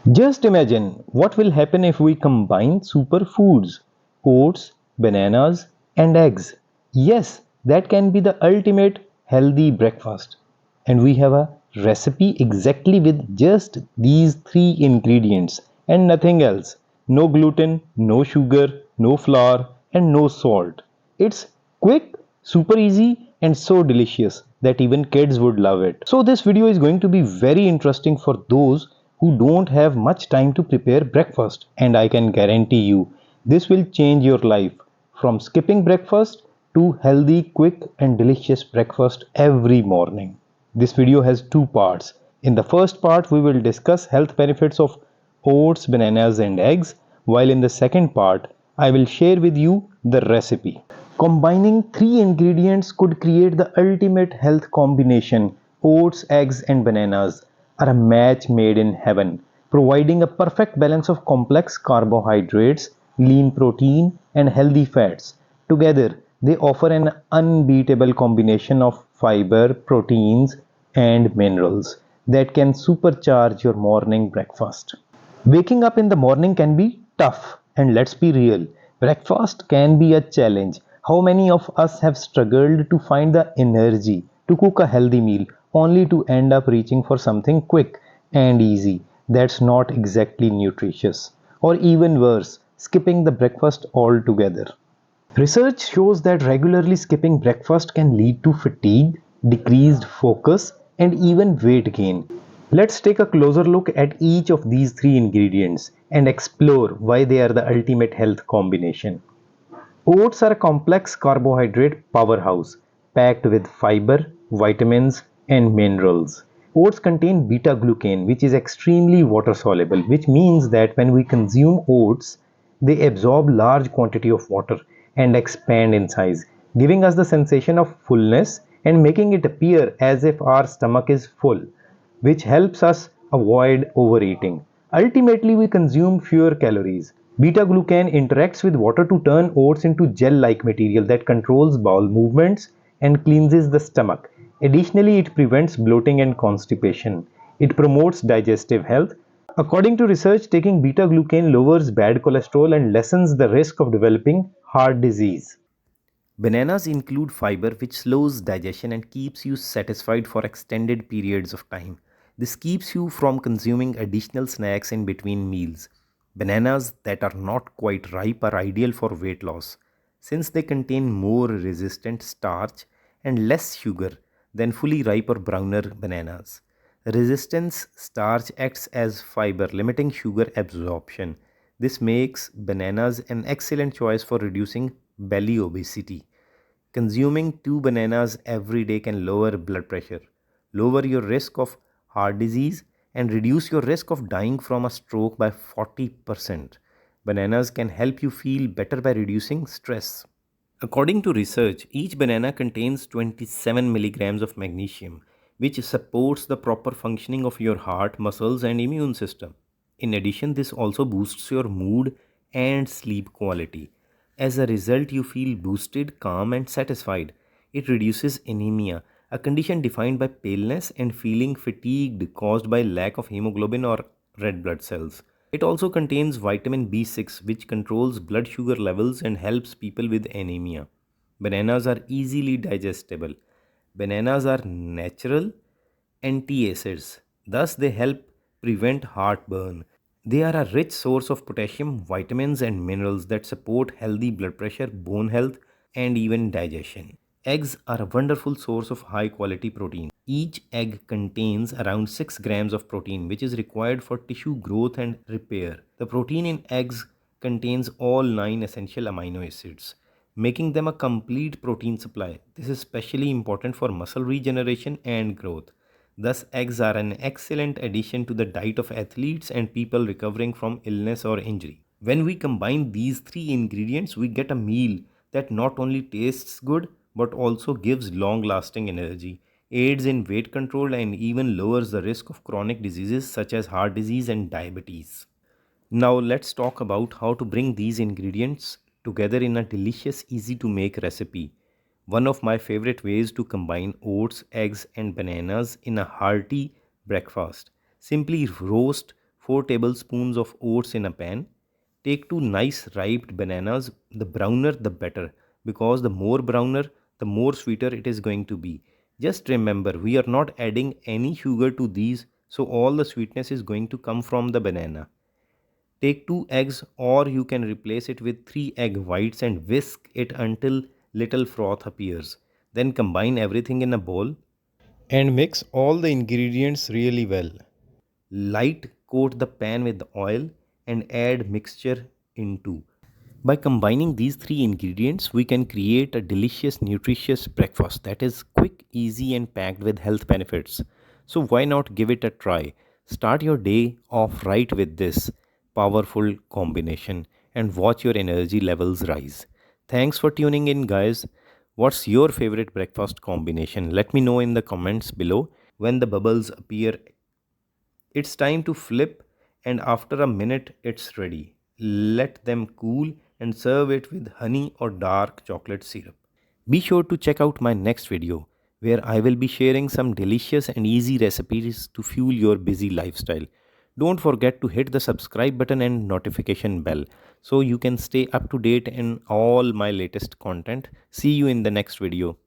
Just imagine what will happen if we combine superfoods, oats, bananas, and eggs. Yes, that can be the ultimate healthy breakfast. And we have a recipe exactly with just these three ingredients and nothing else. No gluten, no sugar, no flour, and no salt. It's quick, super easy, and so delicious that even kids would love it. So, this video is going to be very interesting for those who don't have much time to prepare breakfast, and I can guarantee you this will change your life from skipping breakfast to healthy, quick, and delicious breakfast every morning. This video has two parts. In the first part, we will discuss health benefits of oats, bananas, and eggs, while in the second part, I will share with you the recipe. Combining three ingredients could create the ultimate health combination. Oats, eggs, and bananas are a match made in heaven, providing a perfect balance of complex carbohydrates, lean protein, and healthy fats. Together, they offer an unbeatable combination of fiber, proteins, and minerals that can supercharge your morning breakfast. Waking up in the morning can be tough, and let's be real, breakfast can be a challenge. How many of us have struggled to find the energy to cook a healthy meal only to end up reaching for something quick and easy that's not exactly nutritious? Or even worse, skipping the breakfast altogether. Research shows that regularly skipping breakfast can lead to fatigue, decreased focus, and even weight gain. Let's take a closer look at each of these three ingredients and explore why they are the ultimate health combination. Oats are a complex carbohydrate powerhouse packed with fiber, vitamins, and minerals. Oats contain beta glucan, which is extremely water soluble, which means that when we consume oats, they absorb large quantity of water and expand in size, giving us the sensation of fullness and making it appear as if our stomach is full, which helps us avoid overeating. Ultimately, we consume fewer calories. Beta glucan interacts with water to turn oats into gel like material that controls bowel movements and cleanses the stomach. Additionally, it prevents bloating and constipation. It promotes digestive health. According to research, taking beta glucan lowers bad cholesterol and lessens the risk of developing heart disease. Bananas include fiber which slows digestion and keeps you satisfied for extended periods of time. This keeps you from consuming additional snacks in between meals. Bananas that are not quite ripe are ideal for weight loss since they contain more resistant starch and less sugar than fully ripe or browner bananas. Resistance starch acts as fiber, limiting sugar absorption. This makes bananas an excellent choice for reducing belly obesity. Consuming two bananas every day can lower blood pressure, lower your risk of heart disease, and reduce your risk of dying from a stroke by 40%. Bananas can help you feel better by reducing stress. According to research, each banana contains 27 milligrams of magnesium, which supports the proper functioning of your heart, muscles, and immune system. In addition, this also boosts your mood and sleep quality. As a result, you feel boosted, calm, and satisfied. It reduces anemia, a condition defined by paleness and feeling fatigued caused by lack of hemoglobin or red blood cells. It also contains vitamin B6, which controls blood sugar levels and helps people with anemia. Bananas are easily digestible. Bananas are natural antacids, thus, they help prevent heartburn. They are a rich source of potassium, vitamins, and minerals that support healthy blood pressure, bone health, and even digestion. Eggs are a wonderful source of high quality protein. Each egg contains around 6 grams of protein, which is required for tissue growth and repair. The protein in eggs contains all 9 essential amino acids, making them a complete protein supply. This is especially important for muscle regeneration and growth. Thus, eggs are an excellent addition to the diet of athletes and people recovering from illness or injury. When we combine these three ingredients, we get a meal that not only tastes good but also gives long lasting energy, aids in weight control, and even lowers the risk of chronic diseases such as heart disease and diabetes. Now, let's talk about how to bring these ingredients together in a delicious, easy to make recipe. One of my favorite ways to combine oats, eggs, and bananas in a hearty breakfast. Simply roast 4 tablespoons of oats in a pan. Take 2 nice ripe bananas, the browner the better, because the more browner, the more sweeter it is going to be. Just remember, we are not adding any sugar to these, so all the sweetness is going to come from the banana. Take 2 eggs, or you can replace it with 3 egg whites, and whisk it until little froth appears. Then combine everything in a bowl and mix all the ingredients really well. Light coat the pan with oil and add mixture into. By combining these three ingredients, we can create a delicious, nutritious breakfast that is quick, easy, and packed with health benefits. So, why not give it a try? Start your day off right with this powerful combination and watch your energy levels rise. Thanks for tuning in, guys. What's your favorite breakfast combination? Let me know in the comments below. When the bubbles appear, it's time to flip, and after a minute, it's ready. Let them cool and serve it with honey or dark chocolate syrup. Be sure to check out my next video where I will be sharing some delicious and easy recipes to fuel your busy lifestyle. Don't forget to hit the subscribe button and notification bell so you can stay up to date in all my latest content. See you in the next video.